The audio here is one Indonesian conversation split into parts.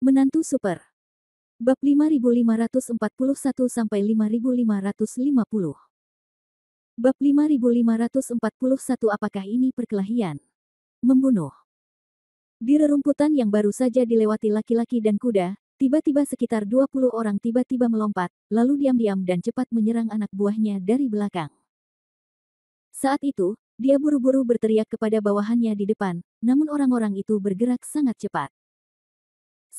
Menantu Super. Bab 5541-5550. Bab 5541 apakah ini perkelahian? Membunuh. Di rerumputan yang baru saja dilewati laki-laki dan kuda, tiba-tiba sekitar 20 orang tiba-tiba melompat, lalu diam-diam dan cepat menyerang anak buahnya dari belakang. Saat itu, dia buru-buru berteriak kepada bawahannya di depan, namun orang-orang itu bergerak sangat cepat.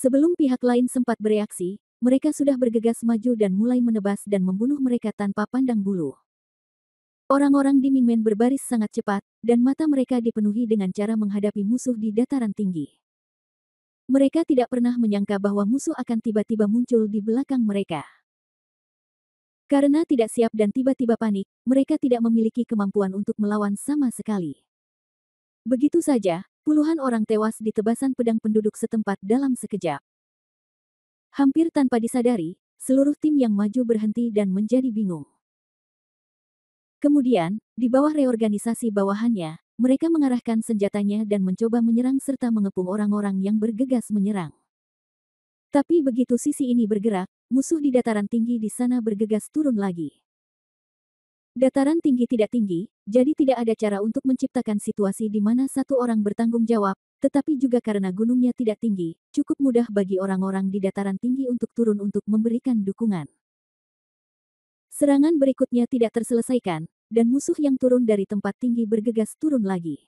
Sebelum pihak lain sempat bereaksi, mereka sudah bergegas maju dan mulai menebas dan membunuh mereka tanpa pandang bulu. Orang-orang di Mingmen berbaris sangat cepat, dan mata mereka dipenuhi dengan cara menghadapi musuh di dataran tinggi. Mereka tidak pernah menyangka bahwa musuh akan tiba-tiba muncul di belakang mereka. Karena tidak siap dan tiba-tiba panik, mereka tidak memiliki kemampuan untuk melawan sama sekali. Begitu saja, puluhan orang tewas di tebasan pedang penduduk setempat dalam sekejap. Hampir tanpa disadari, seluruh tim yang maju berhenti dan menjadi bingung. Kemudian, di bawah reorganisasi bawahannya, mereka mengarahkan senjatanya dan mencoba menyerang serta mengepung orang-orang yang bergegas menyerang. Tapi begitu sisi ini bergerak, musuh di dataran tinggi di sana bergegas turun lagi. Dataran tinggi tidak tinggi, jadi tidak ada cara untuk menciptakan situasi di mana satu orang bertanggung jawab, tetapi juga karena gunungnya tidak tinggi, cukup mudah bagi orang-orang di dataran tinggi untuk turun untuk memberikan dukungan. Serangan berikutnya tidak terselesaikan, dan musuh yang turun dari tempat tinggi bergegas turun lagi.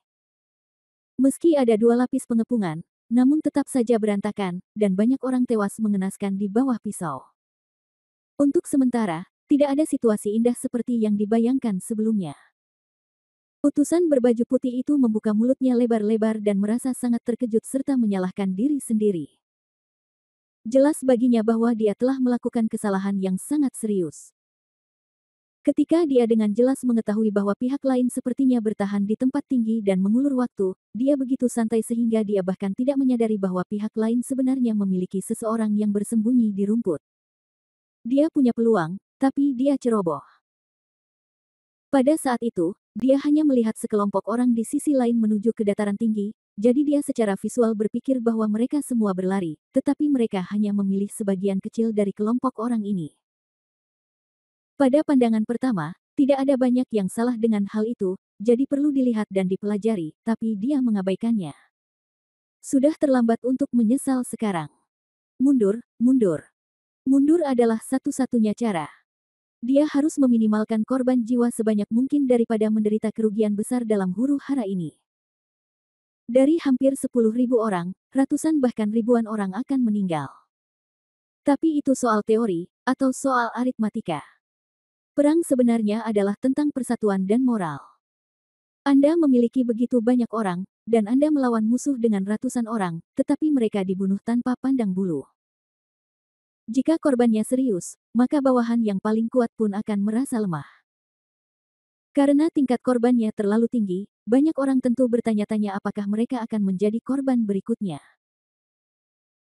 Meski ada 2 lapis pengepungan, namun tetap saja berantakan, dan banyak orang tewas mengenaskan di bawah pisau. Untuk sementara, tidak ada situasi indah seperti yang dibayangkan sebelumnya. Utusan berbaju putih itu membuka mulutnya lebar-lebar dan merasa sangat terkejut serta menyalahkan diri sendiri. Jelas baginya bahwa dia telah melakukan kesalahan yang sangat serius. Ketika dia dengan jelas mengetahui bahwa pihak lain sepertinya bertahan di tempat tinggi dan mengulur waktu, dia begitu santai sehingga dia bahkan tidak menyadari bahwa pihak lain sebenarnya memiliki seseorang yang bersembunyi di rumput. Dia punya peluang, tapi dia ceroboh. Pada saat itu, dia hanya melihat sekelompok orang di sisi lain menuju ke dataran tinggi, jadi dia secara visual berpikir bahwa mereka semua berlari, tetapi mereka hanya memilih sebagian kecil dari kelompok orang ini. Pada pandangan pertama, tidak ada banyak yang salah dengan hal itu, jadi perlu dilihat dan dipelajari, tapi dia mengabaikannya. Sudah terlambat untuk menyesal sekarang. Mundur, mundur. Mundur adalah satu-satunya cara. Dia harus meminimalkan korban jiwa sebanyak mungkin daripada menderita kerugian besar dalam huru-hara ini. Dari hampir 10.000 orang, ratusan bahkan ribuan orang akan meninggal. Tapi itu soal teori, atau soal aritmatika. Perang sebenarnya adalah tentang persatuan dan moral. Anda memiliki begitu banyak orang, dan Anda melawan musuh dengan ratusan orang, tetapi mereka dibunuh tanpa pandang bulu. Jika korbannya serius, maka bawahan yang paling kuat pun akan merasa lemah. Karena tingkat korbannya terlalu tinggi, banyak orang tentu bertanya-tanya apakah mereka akan menjadi korban berikutnya.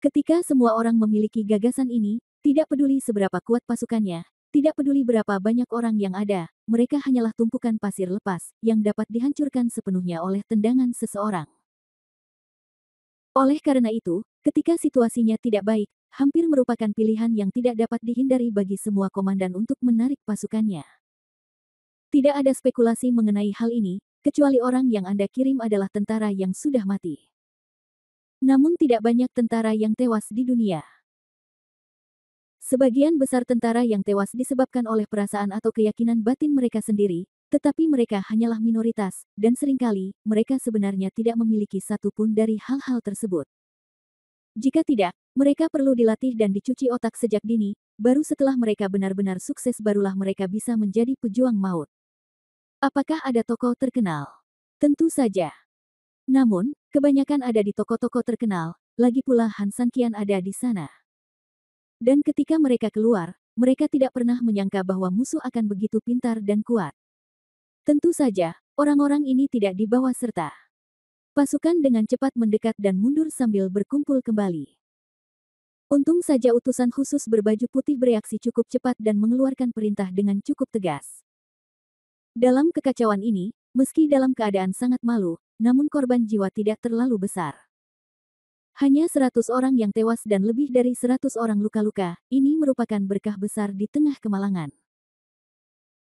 Ketika semua orang memiliki gagasan ini, tidak peduli seberapa kuat pasukannya, tidak peduli berapa banyak orang yang ada, mereka hanyalah tumpukan pasir lepas, yang dapat dihancurkan sepenuhnya oleh tendangan seseorang. Oleh karena itu, ketika situasinya tidak baik, hampir merupakan pilihan yang tidak dapat dihindari bagi semua komandan untuk menarik pasukannya. Tidak ada spekulasi mengenai hal ini, kecuali orang yang Anda kirim adalah tentara yang sudah mati. Namun tidak banyak tentara yang tewas di dunia. Sebagian besar tentara yang tewas disebabkan oleh perasaan atau keyakinan batin mereka sendiri, tetapi mereka hanyalah minoritas, dan seringkali, mereka sebenarnya tidak memiliki satu pun dari hal-hal tersebut. Jika tidak, mereka perlu dilatih dan dicuci otak sejak dini, baru setelah mereka benar-benar sukses barulah mereka bisa menjadi pejuang maut. Apakah ada tokoh terkenal? Tentu saja. Namun, kebanyakan ada di toko-toko terkenal, lagi pula Han Sanqian ada di sana. Dan ketika mereka keluar, mereka tidak pernah menyangka bahwa musuh akan begitu pintar dan kuat. Tentu saja, orang-orang ini tidak dibawa serta. Pasukan dengan cepat mendekat dan mundur sambil berkumpul kembali. Untung saja utusan khusus berbaju putih bereaksi cukup cepat dan mengeluarkan perintah dengan cukup tegas. Dalam kekacauan ini, meski dalam keadaan sangat malu, namun korban jiwa tidak terlalu besar. Hanya 100 orang yang tewas dan lebih dari 100 orang luka-luka, ini merupakan berkah besar di tengah kemalangan.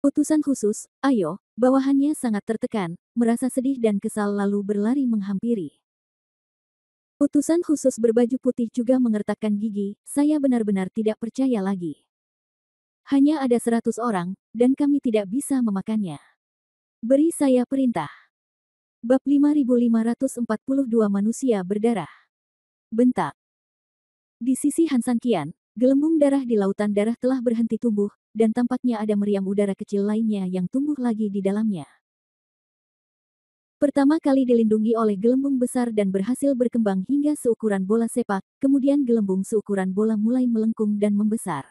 Utusan khusus, ayo, bawahannya sangat tertekan, merasa sedih dan kesal lalu berlari menghampiri. Utusan khusus berbaju putih juga mengertakkan gigi, saya benar-benar tidak percaya lagi. Hanya ada 100 orang, dan kami tidak bisa memakannya. Beri saya perintah. Bab 5542 manusia berdarah. Bentak. Di sisi Han San Qian, gelembung darah di lautan darah telah berhenti tumbuh, dan tampaknya ada meriam udara kecil lainnya yang tumbuh lagi di dalamnya. Pertama kali dilindungi oleh gelembung besar dan berhasil berkembang hingga seukuran bola sepak, kemudian gelembung seukuran bola mulai melengkung dan membesar.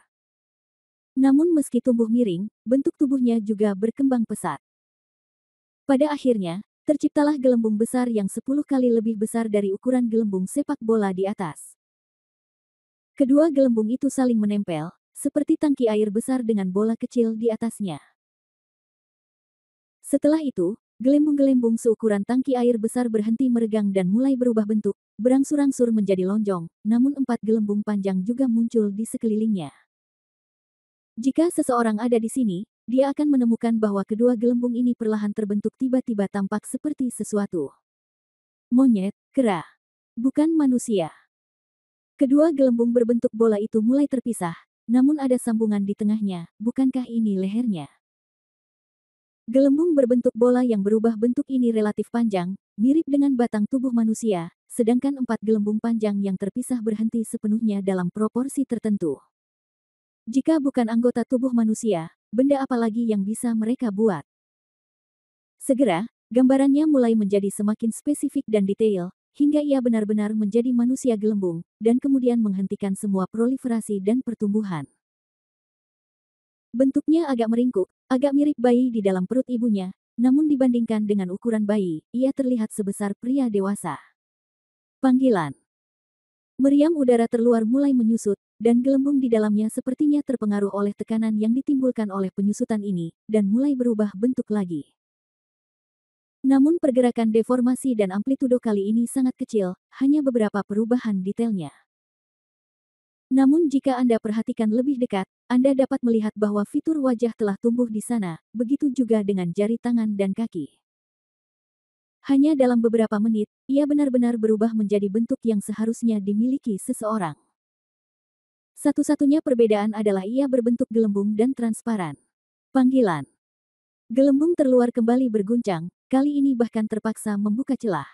Namun meski tumbuh miring, bentuk tubuhnya juga berkembang pesat. Pada akhirnya, terciptalah gelembung besar yang 10 kali lebih besar dari ukuran gelembung sepak bola di atas. Kedua gelembung itu saling menempel, seperti tangki air besar dengan bola kecil di atasnya. Setelah itu, gelembung-gelembung seukuran tangki air besar berhenti meregang dan mulai berubah bentuk, berangsur-angsur menjadi lonjong, namun 4 gelembung panjang juga muncul di sekelilingnya. Jika seseorang ada di sini, dia akan menemukan bahwa kedua gelembung ini perlahan terbentuk tiba-tiba tampak seperti sesuatu. Monyet, kera. Bukan manusia. Kedua gelembung berbentuk bola itu mulai terpisah, namun ada sambungan di tengahnya, bukankah ini lehernya? Gelembung berbentuk bola yang berubah bentuk ini relatif panjang, mirip dengan batang tubuh manusia, sedangkan 4 gelembung panjang yang terpisah berhenti sepenuhnya dalam proporsi tertentu. Jika bukan anggota tubuh manusia, benda apa lagi yang bisa mereka buat? Segera, gambarannya mulai menjadi semakin spesifik dan detail, hingga ia benar-benar menjadi manusia gelembung, dan kemudian menghentikan semua proliferasi dan pertumbuhan. Bentuknya agak meringkuk, agak mirip bayi di dalam perut ibunya, namun dibandingkan dengan ukuran bayi, ia terlihat sebesar pria dewasa. Panggilan. Meriam udara terluar mulai menyusut, dan gelembung di dalamnya sepertinya terpengaruh oleh tekanan yang ditimbulkan oleh penyusutan ini, dan mulai berubah bentuk lagi. Namun pergerakan deformasi dan amplitudo kali ini sangat kecil, hanya beberapa perubahan detailnya. Namun jika Anda perhatikan lebih dekat, Anda dapat melihat bahwa fitur wajah telah tumbuh di sana, begitu juga dengan jari tangan dan kaki. Hanya dalam beberapa menit, ia benar-benar berubah menjadi bentuk yang seharusnya dimiliki seseorang. Satu-satunya perbedaan adalah ia berbentuk gelembung dan transparan. Panggilan. Gelembung terluar kembali berguncang, kali ini bahkan terpaksa membuka celah.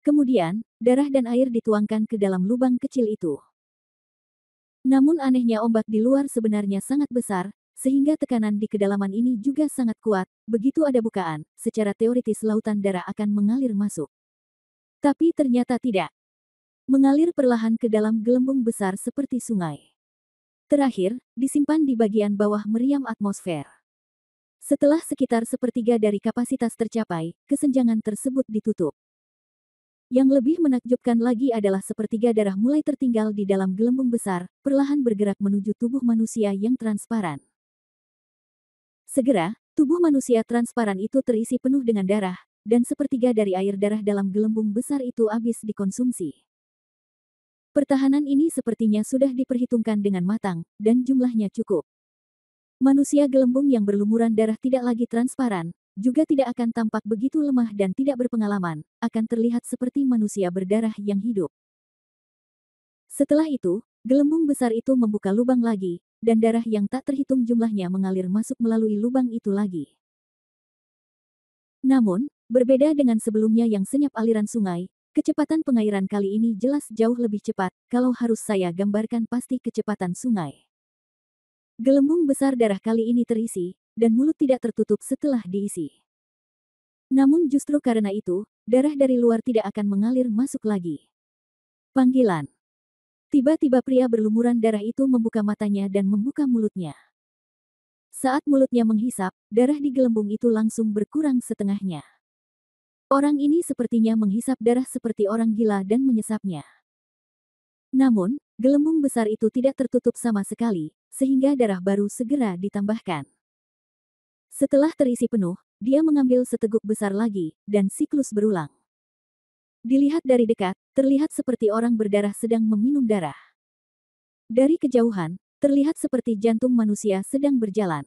Kemudian, darah dan air dituangkan ke dalam lubang kecil itu. Namun anehnya ombak di luar sebenarnya sangat besar, sehingga tekanan di kedalaman ini juga sangat kuat, begitu ada bukaan, secara teoritis lautan darah akan mengalir masuk. Tapi ternyata tidak. Mengalir perlahan ke dalam gelembung besar seperti sungai. Terakhir, disimpan di bagian bawah meriam atmosfer. Setelah sekitar sepertiga dari kapasitas tercapai, kesenjangan tersebut ditutup. Yang lebih menakjubkan lagi adalah sepertiga darah mulai tertinggal di dalam gelembung besar, perlahan bergerak menuju tubuh manusia yang transparan. Segera, tubuh manusia transparan itu terisi penuh dengan darah, dan sepertiga dari air darah dalam gelembung besar itu habis dikonsumsi. Pertahanan ini sepertinya sudah diperhitungkan dengan matang, dan jumlahnya cukup. Manusia gelembung yang berlumuran darah tidak lagi transparan, juga tidak akan tampak begitu lemah dan tidak berpengalaman, akan terlihat seperti manusia berdarah yang hidup. Setelah itu, gelembung besar itu membuka lubang lagi, dan darah yang tak terhitung jumlahnya mengalir masuk melalui lubang itu lagi. Namun, berbeda dengan sebelumnya yang senyap aliran sungai, kecepatan pengairan kali ini jelas jauh lebih cepat, kalau harus saya gambarkan pasti kecepatan sungai. Gelembung besar darah kali ini terisi, dan mulut tidak tertutup setelah diisi. Namun justru karena itu, darah dari luar tidak akan mengalir masuk lagi. Panggilan. Tiba-tiba pria berlumuran darah itu membuka matanya dan membuka mulutnya. Saat mulutnya menghisap, darah di gelembung itu langsung berkurang setengahnya. Orang ini sepertinya menghisap darah seperti orang gila dan menyesapnya. Namun, gelembung besar itu tidak tertutup sama sekali, sehingga darah baru segera ditambahkan. Setelah terisi penuh, dia mengambil seteguk besar lagi, dan siklus berulang. Dilihat dari dekat, terlihat seperti orang berdarah sedang meminum darah. Dari kejauhan, terlihat seperti jantung manusia sedang berjalan.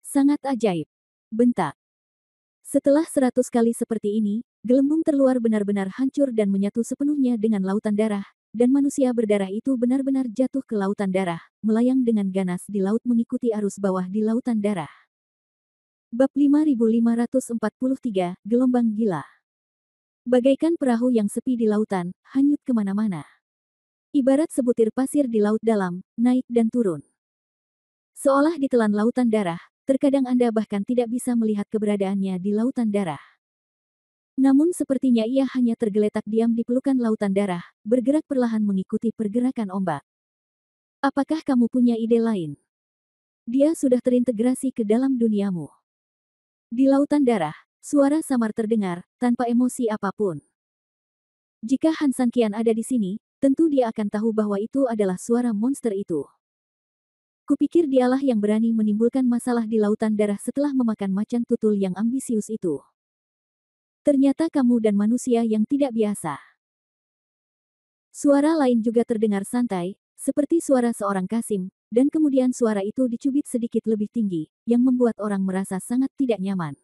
Sangat ajaib. Bentak. Setelah 100 kali seperti ini, gelembung terluar benar-benar hancur dan menyatu sepenuhnya dengan lautan darah, dan manusia berdarah itu benar-benar jatuh ke lautan darah, melayang dengan ganas di laut mengikuti arus bawah di lautan darah. Bab 5543, Gelombang Gila. Bagaikan perahu yang sepi di lautan, hanyut kemana-mana. Ibarat sebutir pasir di laut dalam, naik dan turun. Seolah ditelan lautan darah, terkadang Anda bahkan tidak bisa melihat keberadaannya di lautan darah. Namun sepertinya ia hanya tergeletak diam di pelukan lautan darah, bergerak perlahan mengikuti pergerakan ombak. Apakah kamu punya ide lain? Dia sudah terintegrasi ke dalam duniamu. Di lautan darah, suara samar terdengar, tanpa emosi apapun. Jika Han Sanqian ada di sini, tentu dia akan tahu bahwa itu adalah suara monster itu. Kupikir dialah yang berani menimbulkan masalah di lautan darah setelah memakan macan tutul yang ambisius itu. Ternyata kamu dan manusia yang tidak biasa. Suara lain juga terdengar santai, seperti suara seorang Kasim, dan kemudian suara itu dicubit sedikit lebih tinggi, yang membuat orang merasa sangat tidak nyaman.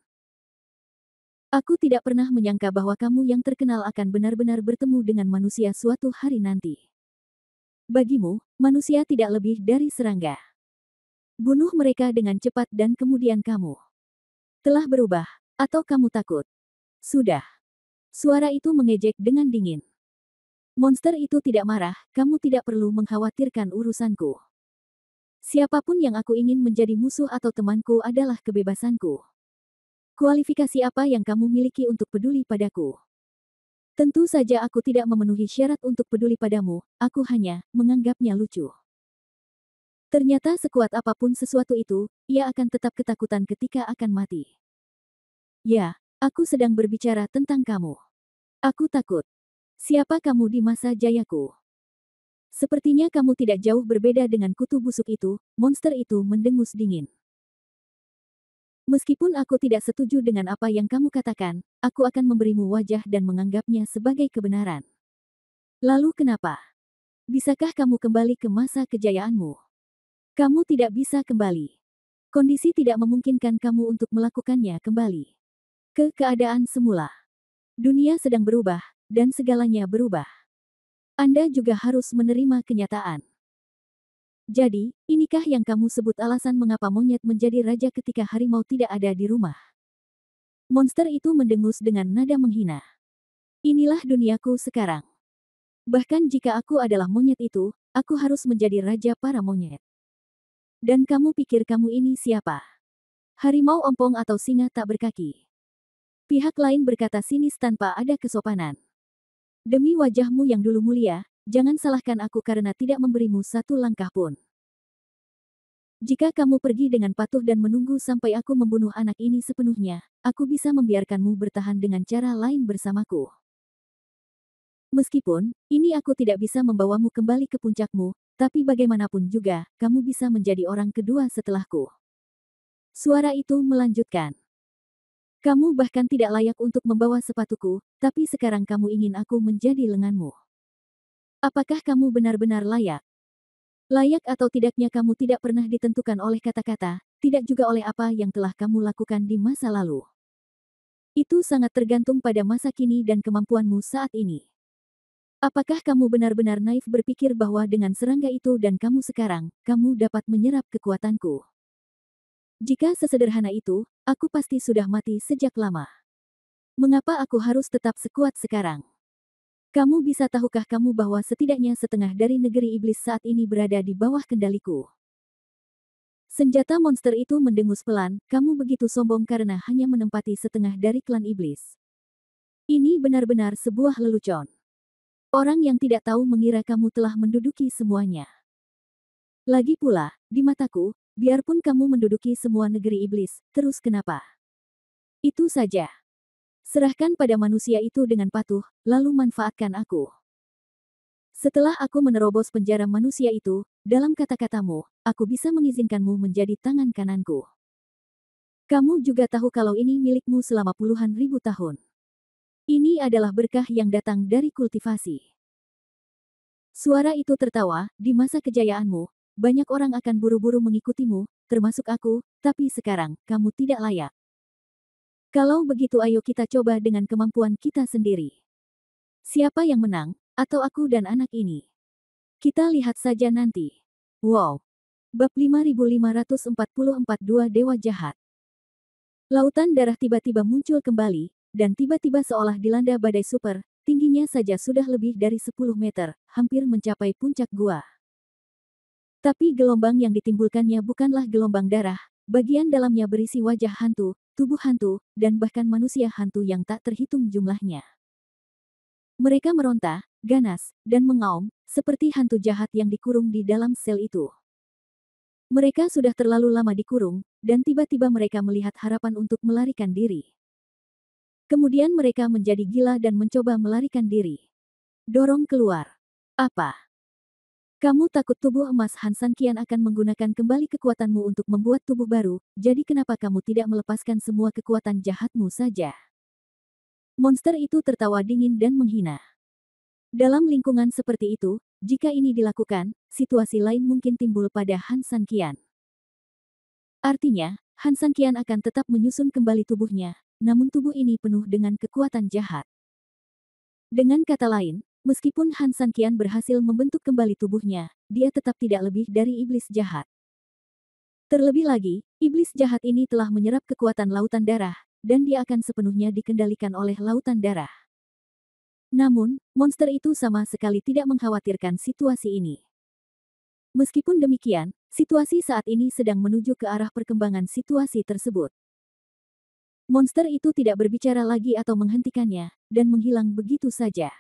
Aku tidak pernah menyangka bahwa kamu yang terkenal akan benar-benar bertemu dengan manusia suatu hari nanti. Bagimu, manusia tidak lebih dari serangga. Bunuh mereka dengan cepat dan kemudian kamu telah berubah, atau kamu takut? Sudah. Suara itu mengejek dengan dingin. Monster itu tidak marah, kamu tidak perlu mengkhawatirkan urusanku. Siapapun yang aku ingin menjadi musuh atau temanku adalah kebebasanku. Kualifikasi apa yang kamu miliki untuk peduli padaku? Tentu saja aku tidak memenuhi syarat untuk peduli padamu, aku hanya menganggapnya lucu. Ternyata sekuat apapun sesuatu itu, ia akan tetap ketakutan ketika akan mati. Ya, aku sedang berbicara tentang kamu. Aku takut. Siapa kamu di masa jayaku? Sepertinya kamu tidak jauh berbeda dengan kutu busuk itu, monster itu mendengus dingin. Meskipun aku tidak setuju dengan apa yang kamu katakan, aku akan memberimu wajah dan menganggapnya sebagai kebenaran. Lalu kenapa? Bisakah kamu kembali ke masa kejayaanmu? Kamu tidak bisa kembali. Kondisi tidak memungkinkan kamu untuk melakukannya kembali. Ke keadaan semula. Dunia sedang berubah, dan segalanya berubah. Anda juga harus menerima kenyataan. Jadi, inikah yang kamu sebut alasan mengapa monyet menjadi raja ketika harimau tidak ada di rumah? Monster itu mendengus dengan nada menghina. Inilah duniaku sekarang. Bahkan jika aku adalah monyet itu, aku harus menjadi raja para monyet. Dan kamu pikir kamu ini siapa? Harimau ompong atau singa tak berkaki? Pihak lain berkata sinis tanpa ada kesopanan. Demi wajahmu yang dulu mulia, jangan salahkan aku karena tidak memberimu satu langkah pun. Jika kamu pergi dengan patuh dan menunggu sampai aku membunuh anak ini sepenuhnya, aku bisa membiarkanmu bertahan dengan cara lain bersamaku. Meskipun, ini aku tidak bisa membawamu kembali ke puncakmu, tapi bagaimanapun juga, kamu bisa menjadi orang kedua setelahku. Suara itu melanjutkan. Kamu bahkan tidak layak untuk membawa sepatuku, tapi sekarang kamu ingin aku menjadi lenganmu. Apakah kamu benar-benar layak? Layak atau tidaknya kamu tidak pernah ditentukan oleh kata-kata, tidak juga oleh apa yang telah kamu lakukan di masa lalu. Itu sangat tergantung pada masa kini dan kemampuanmu saat ini. Apakah kamu benar-benar naif berpikir bahwa dengan serangga itu dan kamu sekarang, kamu dapat menyerap kekuatanku? Jika sesederhana itu, aku pasti sudah mati sejak lama. Mengapa aku harus tetap sekuat sekarang? Kamu bisa tahukah kamu bahwa setidaknya setengah dari negeri iblis saat ini berada di bawah kendaliku? Senjata monster itu mendengus pelan, kamu begitu sombong karena hanya menempati setengah dari klan iblis. Ini benar-benar sebuah lelucon. Orang yang tidak tahu mengira kamu telah menduduki semuanya. Lagi pula, di mataku, biarpun kamu menduduki semua negeri iblis, terus kenapa? Itu saja. Serahkan pada manusia itu dengan patuh, lalu manfaatkan aku. Setelah aku menerobos penjara manusia itu, dalam kata-katamu, aku bisa mengizinkanmu menjadi tangan kananku. Kamu juga tahu kalau ini milikmu selama puluhan ribu tahun. Ini adalah berkah yang datang dari kultivasi. Suara itu tertawa, di masa kejayaanmu, banyak orang akan buru-buru mengikutimu, termasuk aku, tapi sekarang, kamu tidak layak. Kalau begitu ayo kita coba dengan kemampuan kita sendiri. Siapa yang menang, atau aku dan anak ini? Kita lihat saja nanti. Wow. Bab 5544 Dua Dewa Jahat. Lautan darah tiba-tiba muncul kembali, dan tiba-tiba seolah dilanda badai super, tingginya saja sudah lebih dari 10 meter, hampir mencapai puncak gua. Tapi gelombang yang ditimbulkannya bukanlah gelombang darah, bagian dalamnya berisi wajah hantu, tubuh hantu, dan bahkan manusia hantu yang tak terhitung jumlahnya. Mereka meronta, ganas, dan mengaum, seperti hantu jahat yang dikurung di dalam sel itu. Mereka sudah terlalu lama dikurung, dan tiba-tiba mereka melihat harapan untuk melarikan diri. Kemudian mereka menjadi gila dan mencoba melarikan diri. Dorong keluar. Apa? Kamu takut tubuh emas Han San Qian akan menggunakan kembali kekuatanmu untuk membuat tubuh baru, jadi kenapa kamu tidak melepaskan semua kekuatan jahatmu saja? Monster itu tertawa dingin dan menghina. Dalam lingkungan seperti itu, jika ini dilakukan, situasi lain mungkin timbul pada Han San Qian. Artinya, Han San Qian akan tetap menyusun kembali tubuhnya, namun tubuh ini penuh dengan kekuatan jahat. Dengan kata lain, meskipun Han San Qian berhasil membentuk kembali tubuhnya, dia tetap tidak lebih dari iblis jahat. Terlebih lagi, iblis jahat ini telah menyerap kekuatan lautan darah, dan dia akan sepenuhnya dikendalikan oleh lautan darah. Namun, monster itu sama sekali tidak mengkhawatirkan situasi ini. Meskipun demikian, situasi saat ini sedang menuju ke arah perkembangan situasi tersebut. Monster itu tidak berbicara lagi atau menghentikannya, dan menghilang begitu saja.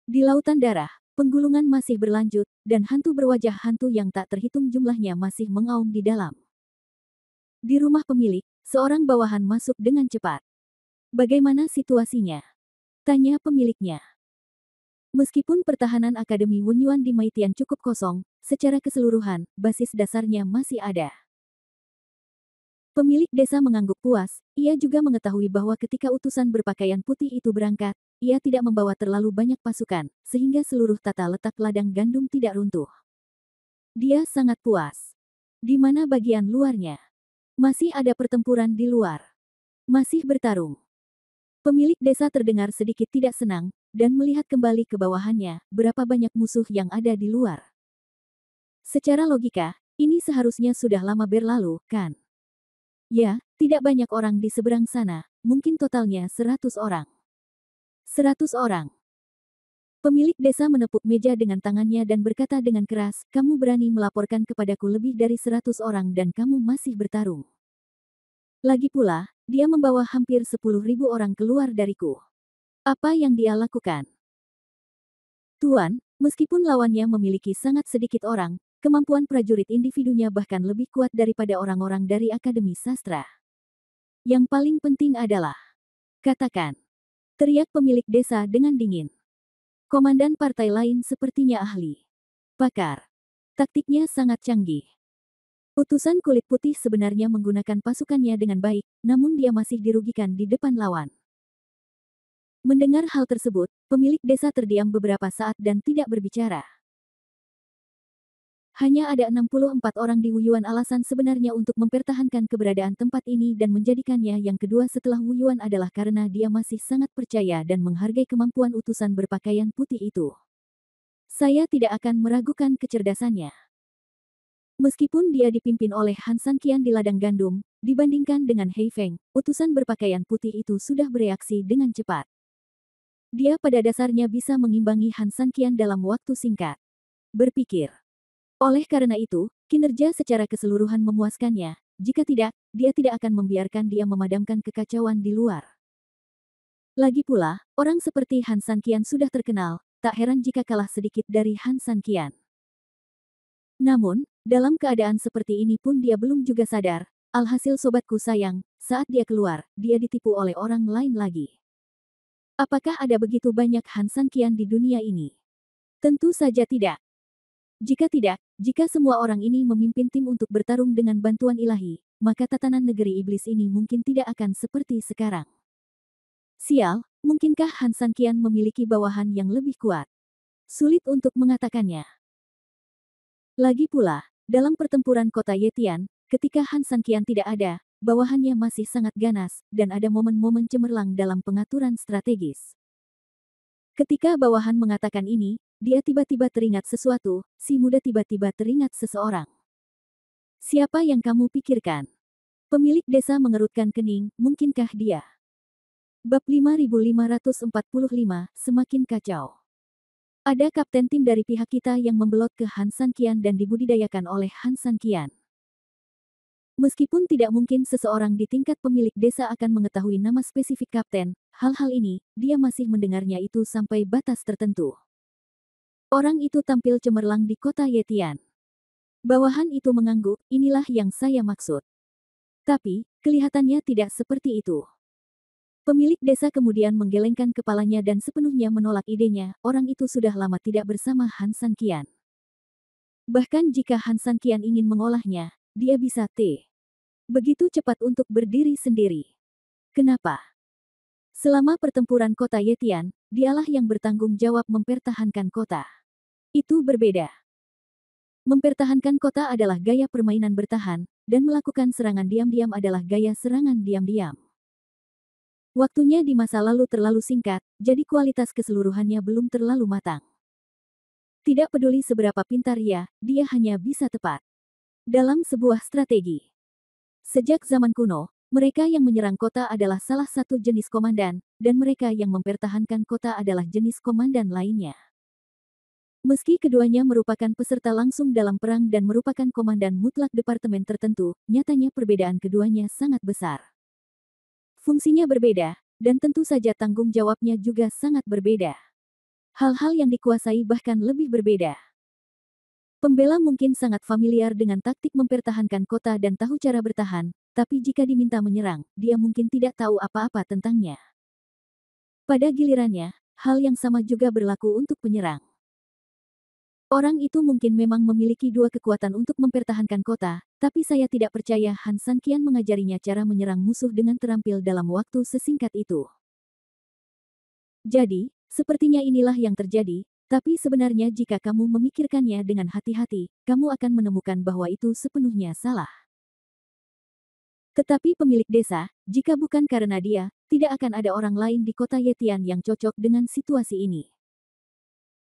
Di lautan darah, penggulungan masih berlanjut, dan hantu berwajah hantu yang tak terhitung jumlahnya masih mengaum di dalam. Di rumah pemilik, seorang bawahan masuk dengan cepat. Bagaimana situasinya? Tanya pemiliknya. Meskipun pertahanan Akademi Wenyuan di Maitian cukup kosong, secara keseluruhan, basis dasarnya masih ada. Pemilik desa mengangguk puas, ia juga mengetahui bahwa ketika utusan berpakaian putih itu berangkat, ia tidak membawa terlalu banyak pasukan, sehingga seluruh tata letak ladang gandum tidak runtuh. Dia sangat puas. Di mana bagian luarnya? Masih ada pertempuran di luar. Masih bertarung. Pemilik desa terdengar sedikit tidak senang, dan melihat kembali ke bawahannya, berapa banyak musuh yang ada di luar. Secara logika, ini seharusnya sudah lama berlalu, kan? Ya, tidak banyak orang di seberang sana, mungkin totalnya 100 orang. 100 orang. Pemilik desa menepuk meja dengan tangannya dan berkata dengan keras, kamu berani melaporkan kepadaku lebih dari 100 orang dan kamu masih bertarung. Lagi pula, dia membawa hampir 10.000 orang keluar dariku. Apa yang dia lakukan? Tuan, meskipun lawannya memiliki sangat sedikit orang, kemampuan prajurit individunya bahkan lebih kuat daripada orang-orang dari Akademi Sastra. Yang paling penting adalah, katakan, teriak pemilik desa dengan dingin. Komandan partai lain sepertinya ahli. Pakar. Taktiknya sangat canggih. Utusan kulit putih sebenarnya menggunakan pasukannya dengan baik, namun dia masih dirugikan di depan lawan. Mendengar hal tersebut, pemilik desa terdiam beberapa saat dan tidak berbicara. Hanya ada 64 orang di Wuyuan alasan sebenarnya untuk mempertahankan keberadaan tempat ini dan menjadikannya yang kedua setelah Wuyuan adalah karena dia masih sangat percaya dan menghargai kemampuan utusan berpakaian putih itu. Saya tidak akan meragukan kecerdasannya. Meskipun dia dipimpin oleh Han San Qian di ladang gandum, dibandingkan dengan Hei Feng, utusan berpakaian putih itu sudah bereaksi dengan cepat. Dia pada dasarnya bisa mengimbangi Han San Qian dalam waktu singkat. Berpikir. Oleh karena itu, kinerja secara keseluruhan memuaskannya, jika tidak, dia tidak akan membiarkan dia memadamkan kekacauan di luar. Lagi pula, orang seperti Han San Qian sudah terkenal, tak heran jika kalah sedikit dari Han San Qian. Namun, dalam keadaan seperti ini pun dia belum juga sadar, alhasil sobatku sayang, saat dia keluar, dia ditipu oleh orang lain lagi. Apakah ada begitu banyak Han San Qian di dunia ini? Tentu saja tidak. Jika tidak, jika semua orang ini memimpin tim untuk bertarung dengan bantuan ilahi, maka tatanan negeri iblis ini mungkin tidak akan seperti sekarang. Sial, mungkinkah Han Sanqian memiliki bawahan yang lebih kuat? Sulit untuk mengatakannya. Lagi pula, dalam pertempuran kota Yetian, ketika Han Sanqian tidak ada, bawahannya masih sangat ganas, dan ada momen-momen cemerlang dalam pengaturan strategis. Ketika bawahan mengatakan ini, dia tiba-tiba teringat sesuatu, si muda tiba-tiba teringat seseorang. Siapa yang kamu pikirkan? Pemilik desa mengerutkan kening, mungkinkah dia? Bab 5545, semakin kacau. Ada kapten tim dari pihak kita yang membelot ke Han Sanqian dan dibudidayakan oleh Han Sanqian. Meskipun tidak mungkin seseorang di tingkat pemilik desa akan mengetahui nama spesifik kapten, hal-hal ini, dia masih mendengarnya itu sampai batas tertentu. Orang itu tampil cemerlang di kota Yetian. Bawahan itu mengangguk, inilah yang saya maksud. Tapi, kelihatannya tidak seperti itu. Pemilik desa kemudian menggelengkan kepalanya dan sepenuhnya menolak idenya, orang itu sudah lama tidak bersama Han Sanqian. Bahkan jika Han Sanqian ingin mengolahnya, dia bisa begitu cepat untuk berdiri sendiri. Kenapa? Selama pertempuran kota Yetian, dialah yang bertanggung jawab mempertahankan kota. Itu berbeda. Mempertahankan kota adalah gaya permainan bertahan, dan melakukan serangan diam-diam adalah gaya serangan diam-diam. Waktunya di masa lalu terlalu singkat, jadi kualitas keseluruhannya belum terlalu matang. Tidak peduli seberapa pintar dia hanya bisa tepat dalam sebuah strategi. Sejak zaman kuno, mereka yang menyerang kota adalah salah satu jenis komandan, dan mereka yang mempertahankan kota adalah jenis komandan lainnya. Meski keduanya merupakan peserta langsung dalam perang dan merupakan komandan mutlak departemen tertentu, nyatanya perbedaan keduanya sangat besar. Fungsinya berbeda, dan tentu saja tanggung jawabnya juga sangat berbeda. Hal-hal yang dikuasai bahkan lebih berbeda. Pembela mungkin sangat familiar dengan taktik mempertahankan kota dan tahu cara bertahan, tapi jika diminta menyerang, dia mungkin tidak tahu apa-apa tentangnya. Pada gilirannya, hal yang sama juga berlaku untuk penyerang. Orang itu mungkin memang memiliki dua kekuatan untuk mempertahankan kota, tapi saya tidak percaya Han Sanqian mengajarinya cara menyerang musuh dengan terampil dalam waktu sesingkat itu. Jadi, sepertinya inilah yang terjadi, tapi sebenarnya jika kamu memikirkannya dengan hati-hati, kamu akan menemukan bahwa itu sepenuhnya salah. Tetapi pemilik desa, jika bukan karena dia, tidak akan ada orang lain di kota Yetian yang cocok dengan situasi ini.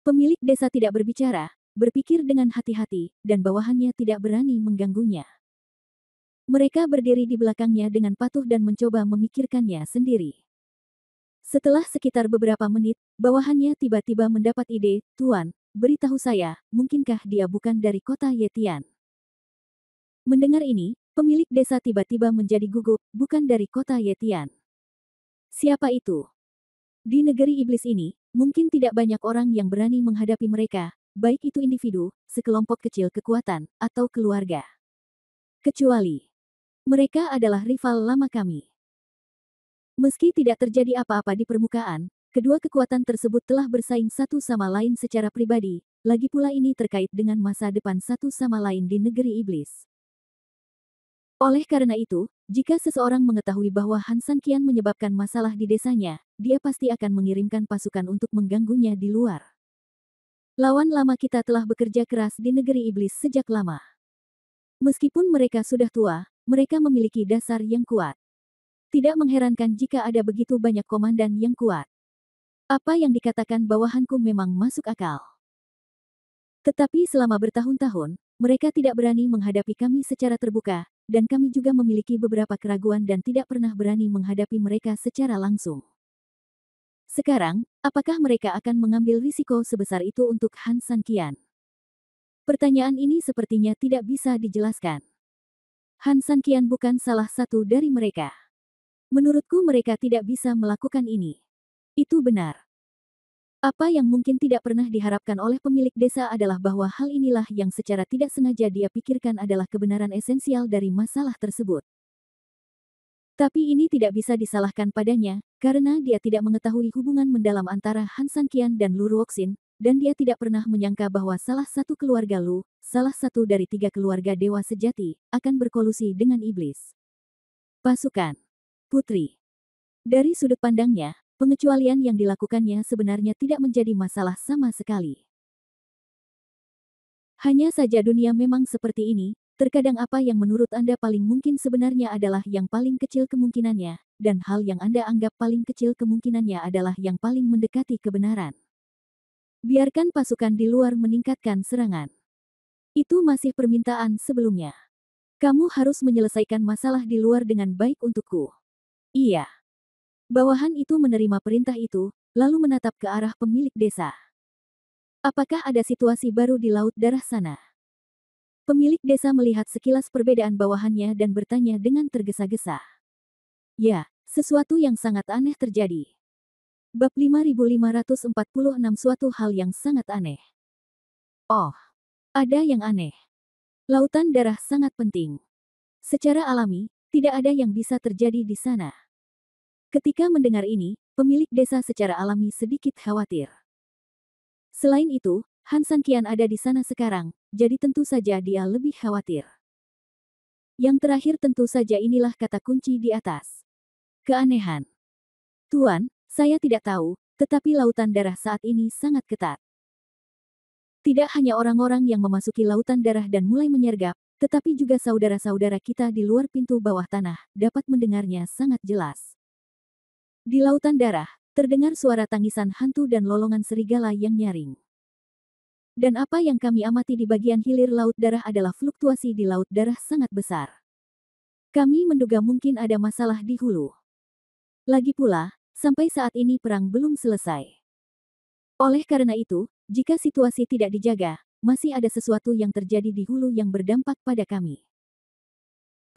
Pemilik desa tidak berbicara, berpikir dengan hati-hati, dan bawahannya tidak berani mengganggunya. Mereka berdiri di belakangnya dengan patuh dan mencoba memikirkannya sendiri. Setelah sekitar beberapa menit, bawahannya tiba-tiba mendapat ide, "Tuan, beritahu saya, mungkinkah dia bukan dari kota Yetian?" Mendengar ini, pemilik desa tiba-tiba menjadi gugup, bukan dari kota Yetian. Siapa itu? Di negeri iblis ini, mungkin tidak banyak orang yang berani menghadapi mereka, baik itu individu, sekelompok kecil kekuatan, atau keluarga. Kecuali, mereka adalah rival lama kami. Meski tidak terjadi apa-apa di permukaan, kedua kekuatan tersebut telah bersaing satu sama lain secara pribadi, lagi pula ini terkait dengan masa depan satu sama lain di negeri iblis. Oleh karena itu, jika seseorang mengetahui bahwa Han Sanqian menyebabkan masalah di desanya, dia pasti akan mengirimkan pasukan untuk mengganggunya di luar. Lawan lama kita telah bekerja keras di negeri iblis sejak lama. Meskipun mereka sudah tua, mereka memiliki dasar yang kuat. Tidak mengherankan jika ada begitu banyak komandan yang kuat. Apa yang dikatakan bawahanku memang masuk akal. Tetapi selama bertahun-tahun, mereka tidak berani menghadapi kami secara terbuka, dan kami juga memiliki beberapa keraguan dan tidak pernah berani menghadapi mereka secara langsung. Sekarang, apakah mereka akan mengambil risiko sebesar itu untuk Han Sanqian? Pertanyaan ini sepertinya tidak bisa dijelaskan. Han Sanqian bukan salah satu dari mereka. Menurutku mereka tidak bisa melakukan ini. Itu benar. Apa yang mungkin tidak pernah diharapkan oleh pemilik desa adalah bahwa hal inilah yang secara tidak sengaja dia pikirkan adalah kebenaran esensial dari masalah tersebut. Tapi ini tidak bisa disalahkan padanya, karena dia tidak mengetahui hubungan mendalam antara Han Sanqian dan Lu Ruoxin, dan dia tidak pernah menyangka bahwa salah satu keluarga Lu, salah satu dari 3 keluarga dewa sejati, akan berkolusi dengan iblis. Pasukan Putri. Dari sudut pandangnya, pengecualian yang dilakukannya sebenarnya tidak menjadi masalah sama sekali. Hanya saja dunia memang seperti ini, terkadang apa yang menurut Anda paling mungkin sebenarnya adalah yang paling kecil kemungkinannya, dan hal yang Anda anggap paling kecil kemungkinannya adalah yang paling mendekati kebenaran. Biarkan pasukan di luar meningkatkan serangan. Itu masih permintaan sebelumnya. Kamu harus menyelesaikan masalah di luar dengan baik untukku. Iya. Bawahan itu menerima perintah itu, lalu menatap ke arah pemilik desa. Apakah ada situasi baru di Laut Darah sana? Pemilik desa melihat sekilas perbedaan bawahannya dan bertanya dengan tergesa-gesa. Ya, sesuatu yang sangat aneh terjadi. Bab 5546 suatu hal yang sangat aneh. Oh, ada yang aneh. Lautan darah sangat penting. Secara alami, tidak ada yang bisa terjadi di sana. Ketika mendengar ini, pemilik desa secara alami sedikit khawatir. Selain itu, Han Sanqian ada di sana sekarang, jadi tentu saja dia lebih khawatir. Yang terakhir tentu saja inilah kata kunci di atas. Keanehan. Tuan, saya tidak tahu, tetapi lautan darah saat ini sangat ketat. Tidak hanya orang-orang yang memasuki lautan darah dan mulai menyergap, tetapi juga saudara-saudara kita di luar pintu bawah tanah, dapat mendengarnya sangat jelas. Di lautan darah, terdengar suara tangisan hantu dan lolongan serigala yang nyaring. Dan apa yang kami amati di bagian hilir Laut Darah adalah fluktuasi di Laut Darah sangat besar. Kami menduga mungkin ada masalah di hulu. Lagi pula, sampai saat ini perang belum selesai. Oleh karena itu, jika situasi tidak dijaga, masih ada sesuatu yang terjadi di hulu yang berdampak pada kami.